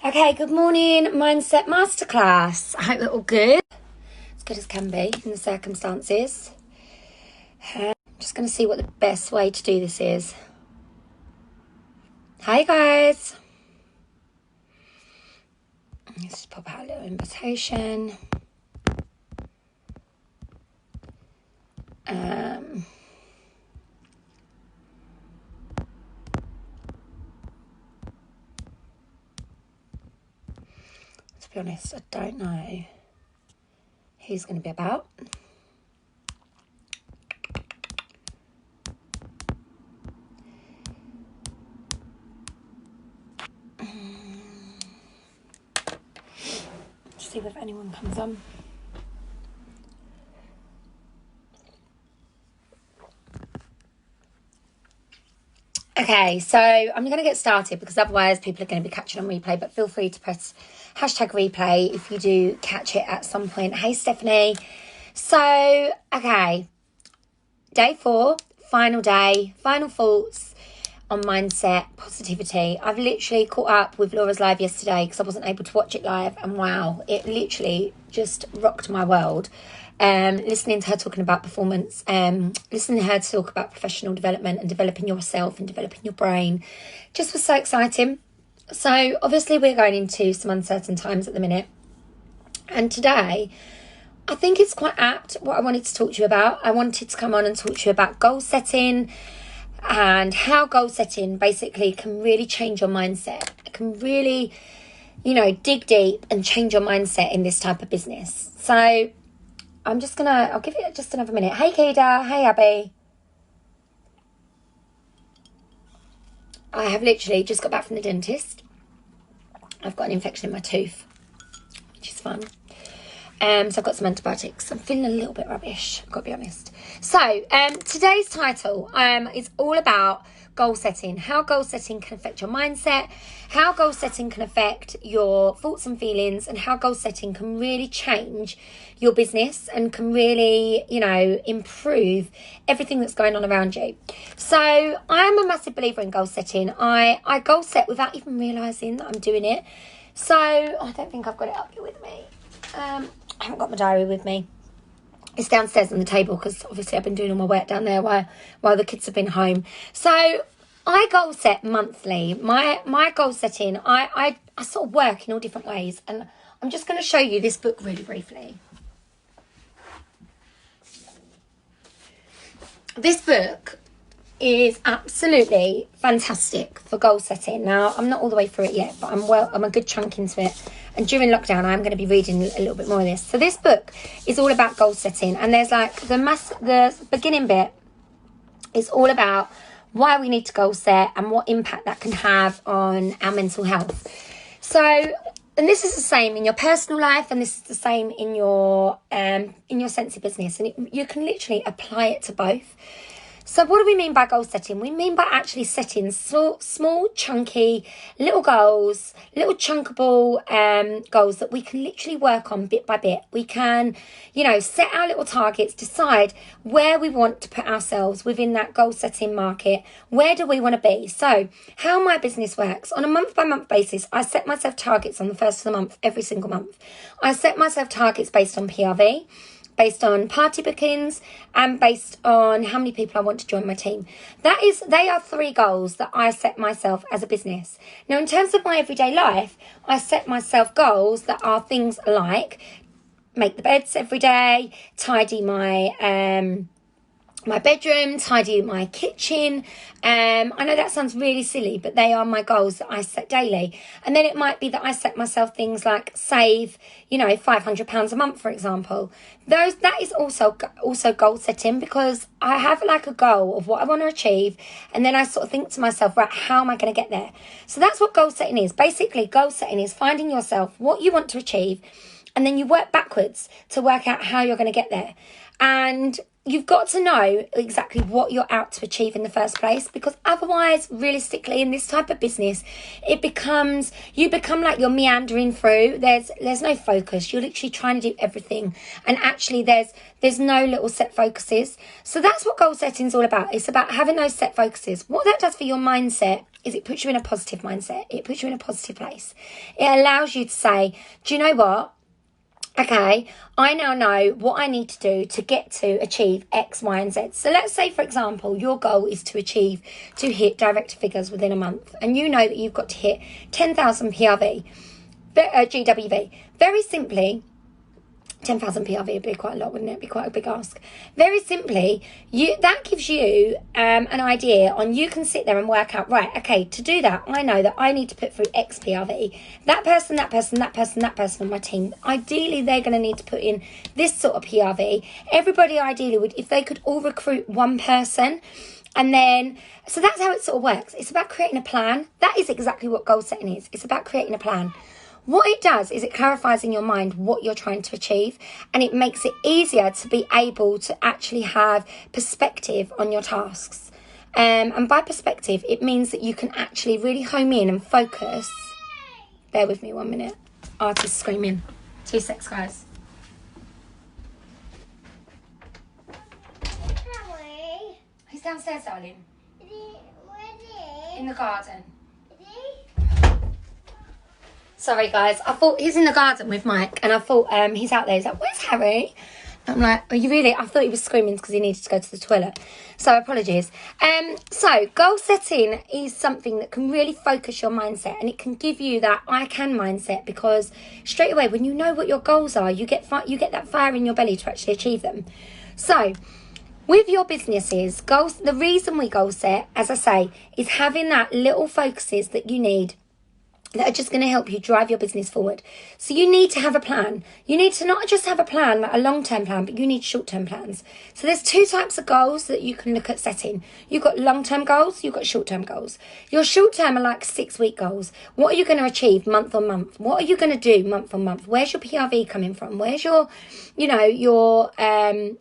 Okay, good morning, Mindset Masterclass. I hope they're all good. As good as can be in the circumstances. I'm just going to see what the best way to do this is. Hi, guys. Let's just pop out a little invitation. To be honest, I don't know who's going to be about. See if anyone comes on. Okay, so I'm going to get started because otherwise people are going to be catching on replay, but feel free to press hashtag replay if you do catch it at some point. Hey, Stephanie. So, okay, day 4, final day, final thoughts on mindset, positivity. I've literally caught up with Laura's live yesterday because I wasn't able to watch it live, and wow, it literally just rocked my world. Listening to her talking about performance, listening to her talk about professional development and developing yourself and developing your brain just was so exciting. So obviously we're going into some uncertain times at the minute, and today I think it's quite apt what I wanted to talk to you about. I wanted to come on and talk to you about goal setting and how goal setting basically can really change your mindset. It can really, dig deep and change your mindset in this type of business. So I'll give it just another minute. Hey, Keda. Hey, Abby. I have literally just got back from the dentist. I've got an infection in my tooth, which is fun. So I've got some antibiotics. I'm feeling a little bit rubbish, I've got to be honest. So today's title is all about goal setting, how goal setting can affect your mindset, how goal setting can affect your thoughts and feelings, and how goal setting can really change your business and can really, improve everything that's going on around you. So I'm a massive believer in goal setting. I goal set without even realising that I'm doing it. So I don't think I've got it up here with me. I haven't got my diary with me. It's downstairs on the table because obviously I've been doing all my work down there while the kids have been home. So I goal set monthly. My goal setting, I sort of work in all different ways, and I'm just going to show you this book really briefly. This book is absolutely fantastic for goal setting. Now, I'm not all the way through it yet, but I'm a good chunk into it. And during lockdown, I'm going to be reading a little bit more of this. So this book is all about goal setting. And there's like the beginning bit is all about why we need to goal set and what impact that can have on our mental health. So, and this is the same in your personal life, and this is the same in your Scentsy business. And you can literally apply it to both. So what do we mean by goal setting? We mean by actually setting small, chunky, little goals, little chunkable goals that we can literally work on bit by bit. We can, set our little targets, decide where we want to put ourselves within that goal setting market. Where do we want to be? So how my business works, on a month-by-month basis, I set myself targets on the first of the month, every single month. I set myself targets based on PRV, based on party bookings, and based on how many people I want to join my team. They are 3 goals that I set myself as a business. Now, in terms of my everyday life, I set myself goals that are things like make the beds every day, tidy my bedroom, tidy my kitchen. I know that sounds really silly, but they are my goals that I set daily. And then it might be that I set myself things like save, £500 a month, for example. That is also goal setting, because I have like a goal of what I want to achieve, and then I sort of think to myself, right, how am I going to get there? So that's what goal setting is. Basically, goal setting is finding yourself what you want to achieve, and then you work backwards to work out how you're going to get there. And you've got to know exactly what you're out to achieve in the first place, because otherwise, realistically, in this type of business, you become like you're meandering through. There's no focus. You're literally trying to do everything, and actually there's no little set focuses. So that's what goal setting is all about. It's about having those set focuses. What that does for your mindset is it puts you in a positive mindset. It puts you in a positive place. It allows you to say, do you know what? Okay, I now know what I need to do to get to achieve X, Y, and Z. So let's say, for example, your goal is to hit direct figures within a month. And you know that you've got to hit 10,000 PRV, GWV. Very simply, 10,000 PRV would be quite a lot, wouldn't it? It'd be quite a big ask. Very simply, that gives you an idea on, you can sit there and work out, right, okay, to do that, I know that I need to put through X PRV. That person on my team, ideally, they're going to need to put in this sort of PRV. Everybody ideally would, if they could all recruit one person, and then, so that's how it sort of works. It's about creating a plan. That is exactly what goal setting is. It's about creating a plan. What it does is it clarifies in your mind what you're trying to achieve, and it makes it easier to be able to actually have perspective on your tasks. And by perspective, it means that you can actually really home in and focus. Bear with me 1 minute. Artist screaming. 2 secs, guys. He's downstairs, darling. In the garden. Sorry, guys. I thought he's in the garden with Mike, and I thought he's out there. He's like, where's Harry? I'm like, are you really? I thought he was screaming because he needed to go to the toilet. So apologies. So goal setting is something that can really focus your mindset, and it can give you that I can mindset, because straight away when you know what your goals are, you get that fire in your belly to actually achieve them. So with your businesses, goals, the reason we goal set, as I say, is having that little focuses that you need that are just going to help you drive your business forward. So you need to have a plan. You need to not just have a plan, like a long-term plan, but you need short-term plans. So there's 2 types of goals that you can look at setting. You've got long-term goals, you've got short-term goals. Your short-term are like 6-week goals. What are you going to achieve month on month? What are you going to do month on month? Where's your PRV coming from? Where's your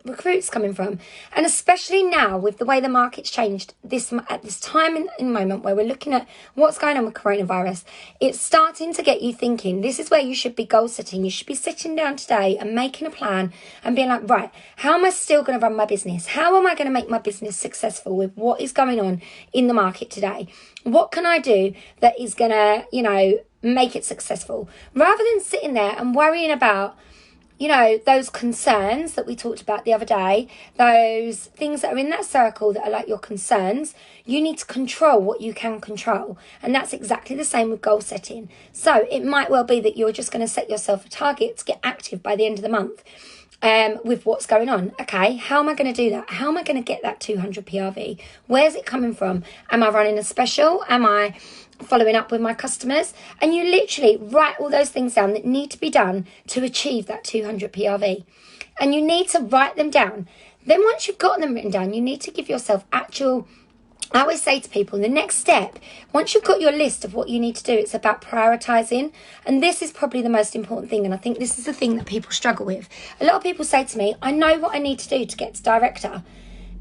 recruits coming from? And especially now with the way the market's changed at this time in moment where we're looking at what's going on with coronavirus, it's starting to get you thinking. This is where you should be goal setting. You should be sitting down today and making a plan and being like, right, how am I still going to run my business? How am I going to make my business successful with what is going on in the market today? What can I do that is going to, make it successful? Rather than sitting there and worrying about those concerns that we talked about the other day, those things that are in that circle that are like your concerns, you need to control what you can control. And that's exactly the same with goal setting. So it might well be that you're just going to set yourself a target to get active by the end of the month with what's going on. Okay, how am I going to do that? How am I going to get that 200 PRV? Where's it coming from? Am I running a special? Am I following up with my customers? And you literally write all those things down that need to be done to achieve that 200 PRV, and you need to write them down. Then once you've got them written down, you need to give yourself actual, I always say to people, the next step, once you've got your list of what you need to do, it's about prioritizing. And this is probably the most important thing, and I think this is the thing that people struggle with. A lot of people say to me, I know what I need to do to get to director,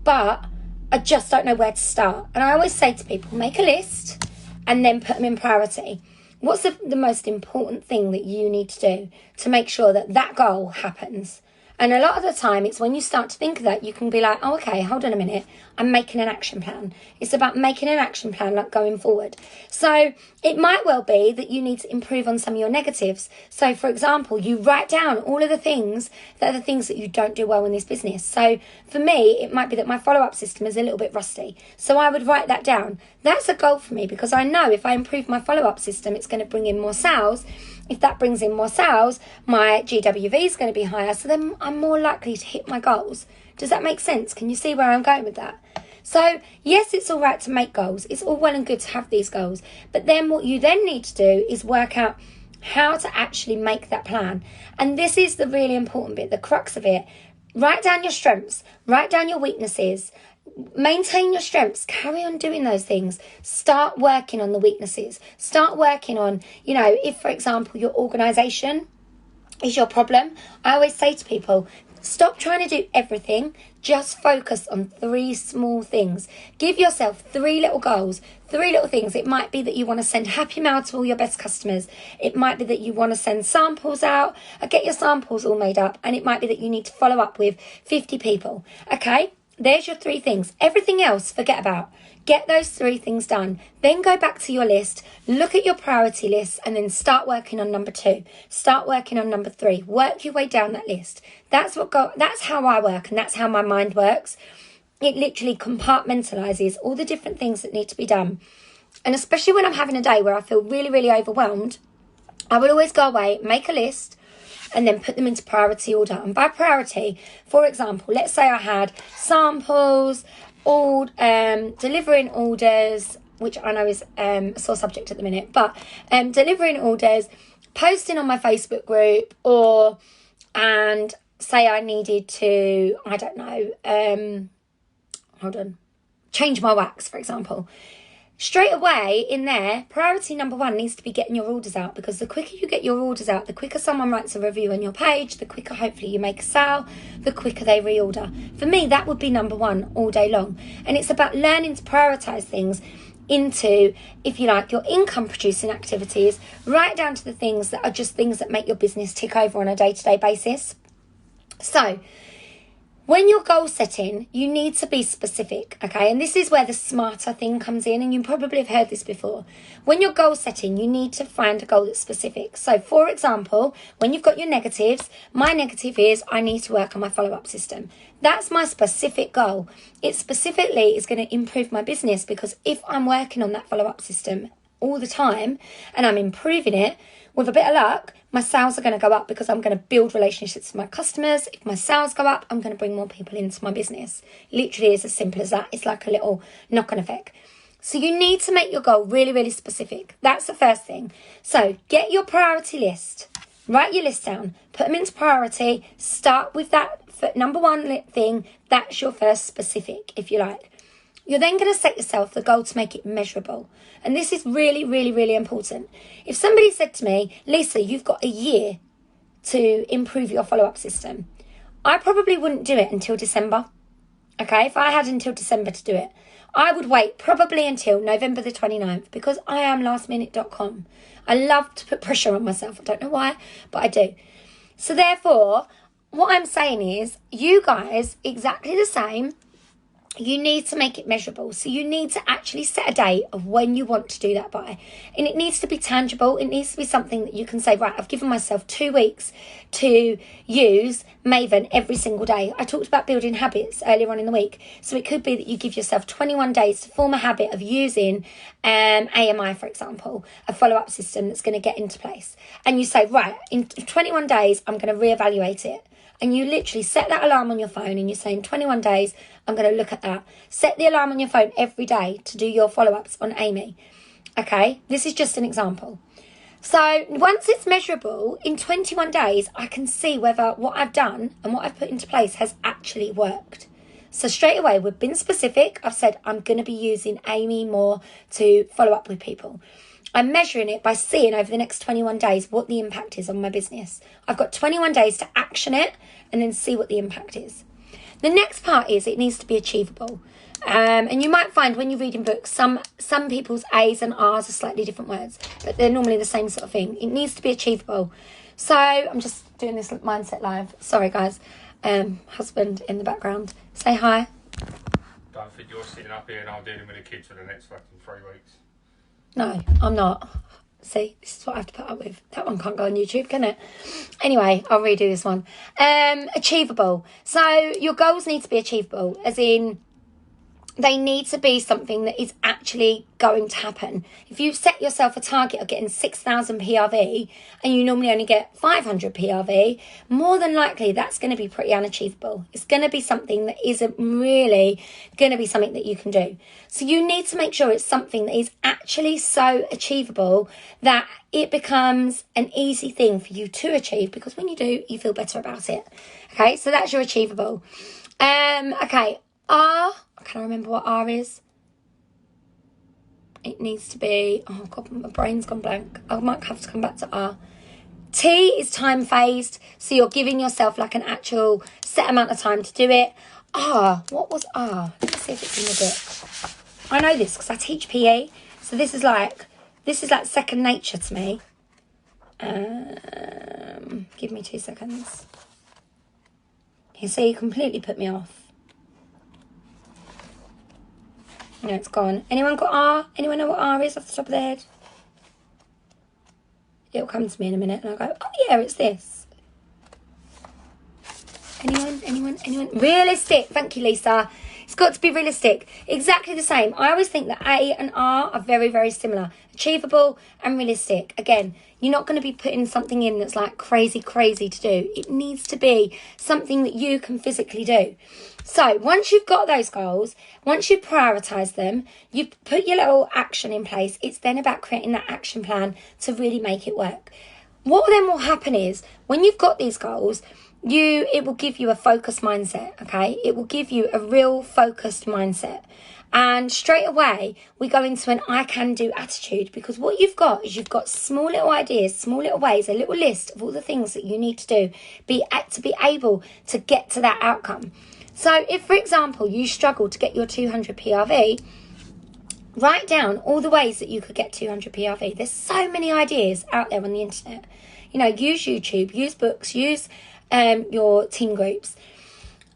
but I just don't know where to start. And I always say to people, make a list and then put them in priority. What's the most important thing that you need to do to make sure that that goal happens? And a lot of the time, it's when you start to think of that, you can be like, oh, okay, hold on a minute. I'm making an action plan. It's about making an action plan, like going forward. So it might well be that you need to improve on some of your negatives. So, for example, you write down all of the things that are the things that you don't do well in this business. So for me, it might be that my follow-up system is a little bit rusty. So I would write that down. That's a goal for me, because I know if I improve my follow-up system, it's going to bring in more sales. If that brings in more sales, my GWV is going to be higher. So then I'm more likely to hit my goals. Does that make sense? Can you see where I'm going with that? So yes, it's all right to make goals. It's all well and good to have these goals. But then what you then need to do is work out how to actually make that plan. And this is the really important bit, the crux of it. Write down your strengths. Write down your weaknesses. Maintain your strengths. Carry on doing those things. Start working on the weaknesses. Start working on, if, for example, your organisation is your problem, I always say to people, stop trying to do everything. Just focus on 3 small things. Give yourself 3 little goals, 3 little things. It might be that you want to send happy mail to all your best customers. It might be that you want to send samples out, or get your samples all made up. And it might be that you need to follow up with 50 people. Okay, there's your 3 things. Everything else, forget about. Get those 3 things done. Then go back to your list, look at your priority list, and then start working on number 2. Start working on number 3. Work your way down that list. That's how I work, and that's how my mind works. It literally compartmentalizes all the different things that need to be done. And especially when I'm having a day where I feel really, really overwhelmed, I will always go away, make a list, and then put them into priority order. And by priority, for example, let's say I had samples, delivering orders, which I know is a sore subject at the minute, but delivering orders, posting on my Facebook group, and say I needed to, I don't know, change my wax, for example. Straight away in there, priority number 1 needs to be getting your orders out, because the quicker you get your orders out, the quicker someone writes a review on your page, the quicker hopefully you make a sale, the quicker they reorder. For me, that would be number 1 all day long. And it's about learning to prioritize things into, if you like, your income producing activities, right down to the things that are just things that make your business tick over on a day-to-day basis. So when you're goal setting, you need to be specific, okay? And this is where the smarter thing comes in, and you probably have heard this before. When you're goal setting, you need to find a goal that's specific. So, for example, when you've got your negatives, my negative is I need to work on my follow-up system. That's my specific goal. It specifically is going to improve my business, because if I'm working on that follow-up system all the time and I'm improving it, with a bit of luck, my sales are going to go up, because I'm going to build relationships with my customers. If my sales go up, I'm going to bring more people into my business. Literally, it's as simple as that. It's like a little knock-on effect. So you need to make your goal really, really specific. That's the first thing. So get your priority list. Write your list down. Put them into priority. Start with that number 1 thing. That's your first specific, if you like. You're then going to set yourself the goal to make it measurable. And this is really, really, really important. If somebody said to me, Lisa, you've got a year to improve your follow-up system, I probably wouldn't do it until December. Okay, if I had until December to do it, I would wait probably until November the 29th, because I am lastminute.com. I love to put pressure on myself. I don't know why, but I do. So therefore, what I'm saying is, you guys, exactly the same. You need to make it measurable. So you need to actually set a date of when you want to do that by. And it needs to be tangible. It needs to be something that you can say, right, I've given myself 2 weeks to use Maven every single day. I talked about building habits earlier on in the week. So it could be that you give yourself 21 days to form a habit of using AMI, for example, a follow-up system that's going to get into place. And you say, right, in 21 days, I'm going to reevaluate it. And you literally set that alarm on your phone, and you say, in 21 days, I'm going to look at that. Set the alarm on your phone every day to do your follow-ups on Amy. Okay, this is just an example. So once it's measurable, in 21 days, I can see whether what I've done and what I've put into place has actually worked. So straight away, we've been specific. I've said I'm going to be using Amy more to follow up with people. I'm measuring it by seeing over the next 21 days what the impact is on my business. I've got 21 days to action it and then see what the impact is. The next part is it needs to be achievable. And you might find when you're reading books, some people's A's and R's are slightly different words, but they're normally the same sort of thing. It needs to be achievable. So I'm just doing this mindset live. Sorry, guys. Husband in the background. Say hi. Don't think you're sitting up here and I'm dealing with the kids for the next fucking 3 weeks. No, I'm not. See, this is what I have to put up with. That one can't go on YouTube, can it? Anyway, I'll redo this one. Achievable. So your goals need to be achievable, as in they need to be something that is actually going to happen. If you set yourself a target of getting 6,000 PRV and you normally only get 500 PRV, more than likely that's going to be pretty unachievable. It's going to be something that isn't really going to be something that you can do. So you need to make sure it's something that is actually so achievable that it becomes an easy thing for you to achieve, because when you do, you feel better about it. Okay, so that's your achievable. Okay, R. Can I remember what R is? It needs to be... Oh, God, my brain's gone blank. I might have to come back to R. T is time phased. So you're giving yourself like an actual set amount of time to do it. What was R? Let's see if it's in the book. I know this because I teach PE. So this is like second nature to me. Give me 2 seconds. You see, you completely put me off. No, it's gone. Anyone got R? Anyone know what R is off the top of their head? It'll come to me in a minute and I'll go, oh yeah, it's this. Anyone? Realistic. Thank you, Lisa. It's got to be realistic. Exactly the same. I always think that A and R are very, very similar. Achievable and realistic. Again, you're not going to be putting something in that's like crazy to do. It needs to be something that you can physically do. So once you've got those goals, once you prioritise them, you put your little action in place. It's then about creating that action plan to really make it work. What then will happen is when you've got these goals, it will give you a focused mindset, okay? It will give you a real focused mindset. And straight away, we go into an I can do attitude, because what you've got is you've got small little ideas, small little ways, a little list of all the things that you need to do to be able to get to that outcome. So if, for example, you struggle to get your 200 PRV, write down all the ways that you could get 200 PRV. There's so many ideas out there on the internet. Use YouTube, use books, use your team groups.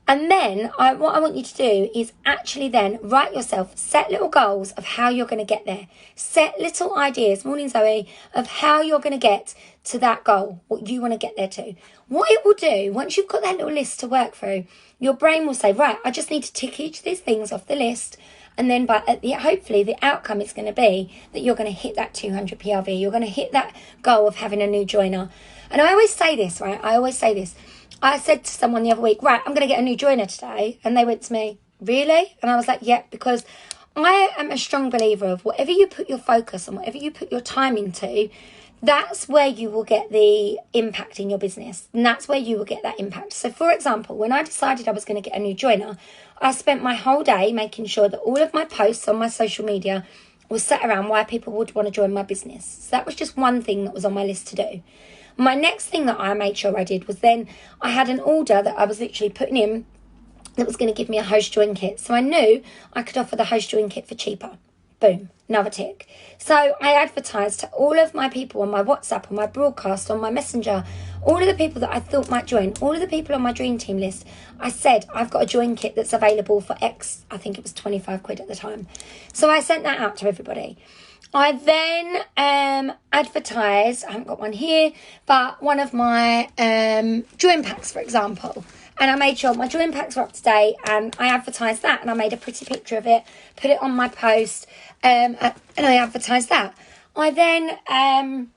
And then what I want you to do is actually then write yourself, set little goals of how you're going to get there. Set little ideas, morning Zoe, of how you're going to get to that goal, what you want to get there to. What it will do, once you've got that little list to work through, your brain will say, right, I just need to tick each of these things off the list. And then hopefully the outcome is going to be that you're going to hit that 200 PRV. You're going to hit that goal of having a new joiner. And I always say this, right? I said to someone the other week, right, I'm going to get a new joiner today. And they went to me, really? And I was like, yeah, because I am a strong believer of whatever you put your focus on, whatever you put your time into, that's where you will get the impact in your business. And that's where you will get that impact. So, for example, when I decided I was going to get a new joiner, I spent my whole day making sure that all of my posts on my social media was set around why people would want to join my business. So that was just one thing that was on my list to do. My next thing that I made sure I did was then I had an order that I was literally putting in that was going to give me a host join kit. So I knew I could offer the host join kit for cheaper. Boom, another tick. So I advertised to all of my people on my WhatsApp, on my broadcast, on my Messenger, all of the people that I thought might join, all of the people on my dream team list. I said, I've got a join kit that's available for X. I think it was 25 quid at the time. So I sent that out to everybody. I then advertised, I haven't got one here, but one of my join packs, for example. And I made sure my join packs were up to date, and I advertised that, and I made a pretty picture of it, put it on my post, and I advertised that. I then,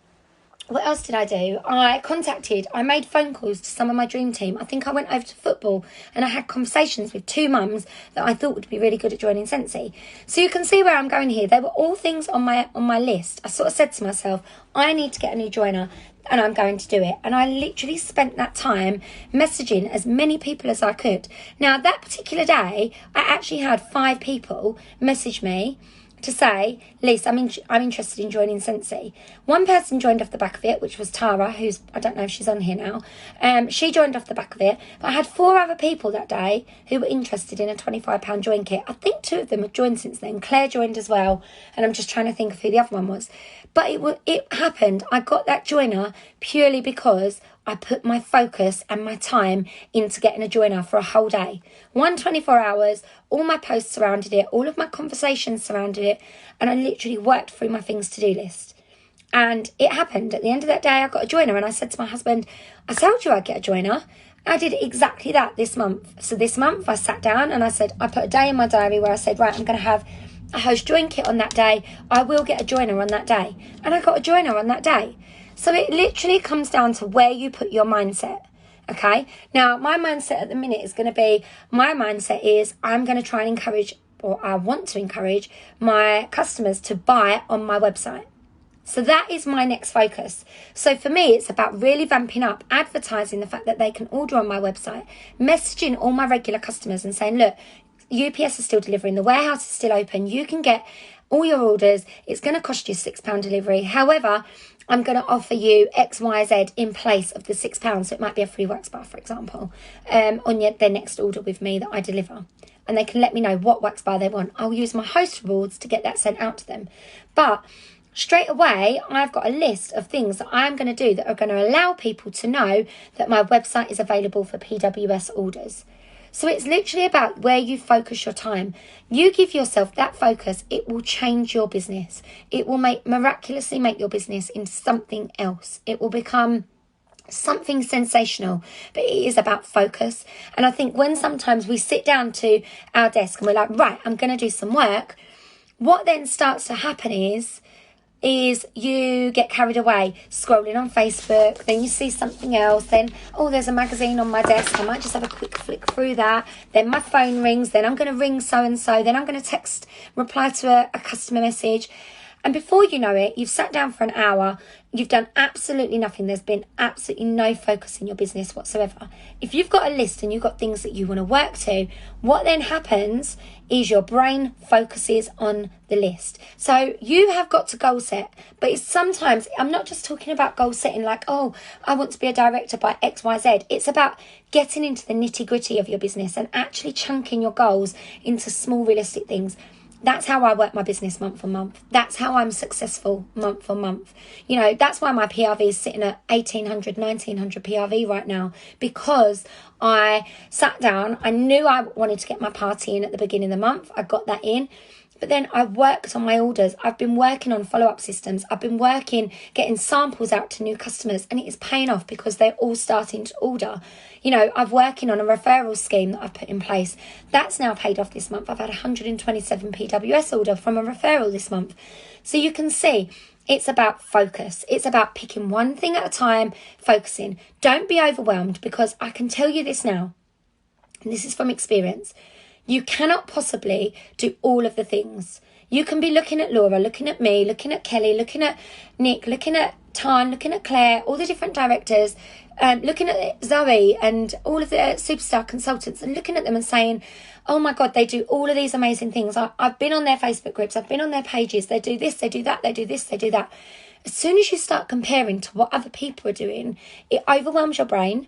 what else did I do? I made phone calls to some of my dream team. I think I went over to football and I had conversations with 2 mums that I thought would be really good at joining Scentsy. So you can see where I'm going here. They were all things on my list. I sort of said to myself, I need to get a new joiner and I'm going to do it. And I literally spent that time messaging as many people as I could. Now, that particular day, I actually had 5 people message me to say, Lisa, I'm interested in joining Scentsy. One person joined off the back of it, which was Tara, who's, I don't know if she's on here now. She joined off the back of it. But I had 4 other people that day who were interested in a £25 join kit. I think 2 of them have joined since then. Claire joined as well. And I'm just trying to think of who the other one was. But it happened. I got that joiner purely because I put my focus and my time into getting a joiner for a whole day. 24 hours, all my posts surrounded it, all of my conversations surrounded it, and I literally worked through my things to do list. And it happened. At the end of that day, I got a joiner, and I said to my husband, I told you I'd get a joiner. I did exactly that this month. So this month I sat down and I said, I put a day in my diary where I said, right, I'm going to have a host join kit on that day. I will get a joiner on that day. And I got a joiner on that day. So it literally comes down to where you put your mindset, okay? Now, my mindset at the minute is going to be, I'm going to try and encourage, or I want to encourage, my customers to buy on my website. So that is my next focus. So for me, it's about really vamping up, advertising the fact that they can order on my website, messaging all my regular customers and saying, look, UPS is still delivering, the warehouse is still open, you can get all your orders. It's going to cost you £6 delivery. However, I'm going to offer you X, Y, Z in place of the £6. So it might be a free wax bar, for example, on their next order with me that I deliver. And they can let me know what wax bar they want. I'll use my host rewards to get that sent out to them. But straight away, I've got a list of things that I'm going to do that are going to allow people to know that my website is available for PWS orders. So it's literally about where you focus your time. You give yourself that focus, it will change your business. It will miraculously make your business into something else. It will become something sensational, but it is about focus. And I think when sometimes we sit down to our desk and we're like, right, I'm going to do some work, what then starts to happen is you get carried away scrolling on Facebook, then you see something else, then, oh, there's a magazine on my desk, I might just have a quick flick through that, then my phone rings, then I'm going to ring so-and-so, then I'm going to reply to a customer message. And before you know it, you've sat down for an hour, you've done absolutely nothing. There's been absolutely no focus in your business whatsoever. If you've got a list and you've got things that you want to work to, what then happens is your brain focuses on the list. So you have got to goal set, but it's sometimes, I'm not just talking about goal setting like, oh, I want to be a director by X, Y, Z. It's about getting into the nitty gritty of your business and actually chunking your goals into small realistic things. That's how I work my business month on month. That's how I'm successful month on month. You know, that's why my PRV is sitting at 1,800, 1,900 PRV right now, because I sat down. I knew I wanted to get my party in at the beginning of the month. I got that in. But then I worked on my orders. I've been working on follow-up systems. I've been getting samples out to new customers, and it is paying off because they're all starting to order. You know, I'm working on a referral scheme that I've put in place. That's now paid off this month. I've had 127 PWS order from a referral this month. So you can see it's about focus. It's about picking one thing at a time, focusing. Don't be overwhelmed, because I can tell you this now, and this is from experience. You cannot possibly do all of the things. You can be looking at Laura, looking at me, looking at Kelly, looking at Nick, looking at Tan, looking at Claire, all the different directors, looking at Zoe and all of the superstar consultants, and looking at them and saying, oh my God, they do all of these amazing things. I've been on their Facebook groups, I've been on their pages, they do this, they do that, they do this, they do that. As soon as you start comparing to what other people are doing, it overwhelms your brain.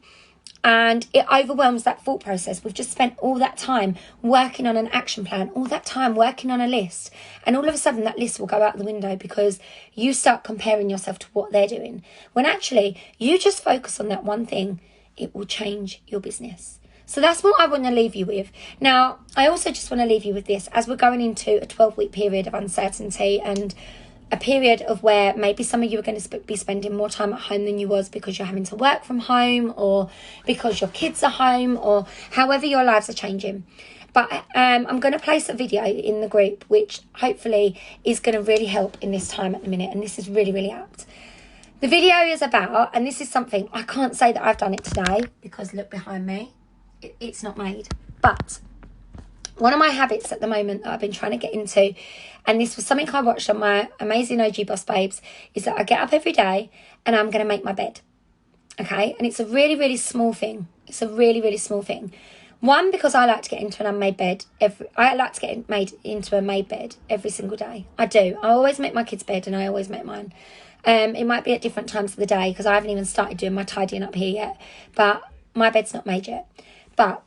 And it overwhelms that thought process. We've just spent all that time working on an action plan, all that time working on a list. And all of a sudden that list will go out the window because you start comparing yourself to what they're doing. When actually you just focus on that one thing, it will change your business. So that's what I want to leave you with. Now, I also just want to leave you with this. As we're going into a 12-week period of uncertainty and a period of where maybe some of you are going to be spending more time at home than you was because you're having to work from home, or because your kids are home, or however your lives are changing. But I'm going to place a video in the group which hopefully is going to really help in this time at the minute, and this is really, really apt. The video is about, and this is something, I can't say that I've done it today because look behind me, it's not made, but one of my habits at the moment that I've been trying to get into, and this was something I watched on my amazing OG Boss Babes, is that I get up every day and I'm going to make my bed. Okay? And it's a really, really small thing. It's a really, really small thing. One, because I like to get into an unmade bed. I like to get made into a made bed every single day. I do. I always make my kids' bed and I always make mine. It might be at different times of the day because I haven't even started doing my tidying up here yet. But my bed's not made yet. But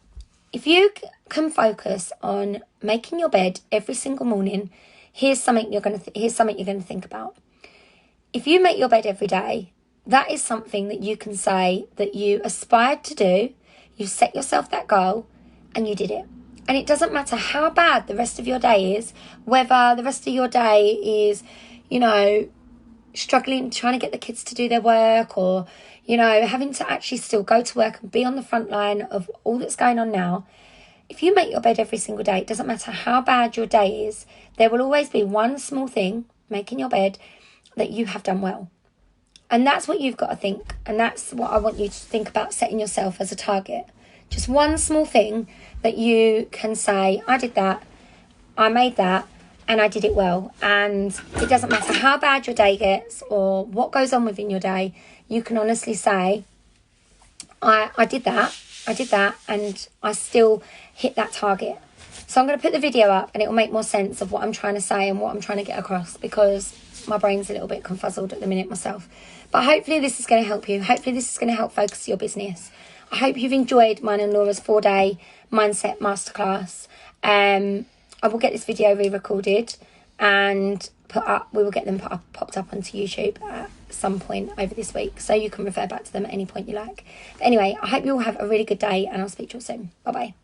if you can focus on making your bed every single morning, here's something you're going to think about. If you make your bed every day, that is something that you can say that you aspired to do. You set yourself that goal and you did it. And it doesn't matter how bad the rest of your day is, whether the rest of your day is, you know, struggling, trying to get the kids to do their work, or, you know, having to actually still go to work and be on the front line of all that's going on now. If you make your bed every single day, it doesn't matter how bad your day is, there will always be one small thing, making your bed, that you have done well. And that's what you've got to think. And that's what I want you to think about setting yourself as a target. Just one small thing that you can say, I did that, I made that, and I did it well. And it doesn't matter how bad your day gets or what goes on within your day, you can honestly say, I did that, and I still hit that target. So I'm going to put the video up and it will make more sense of what I'm trying to say and what I'm trying to get across, because my brain's a little bit confuzzled at the minute myself. But hopefully this is going to help you. Hopefully this is going to help focus your business. I hope you've enjoyed mine and Laura's 4-day mindset masterclass. I will get this video re-recorded and put up. We will get them popped up onto YouTube at some point over this week, so you can refer back to them at any point you like. But anyway, I hope you all have a really good day, and I'll speak to you soon. Bye bye.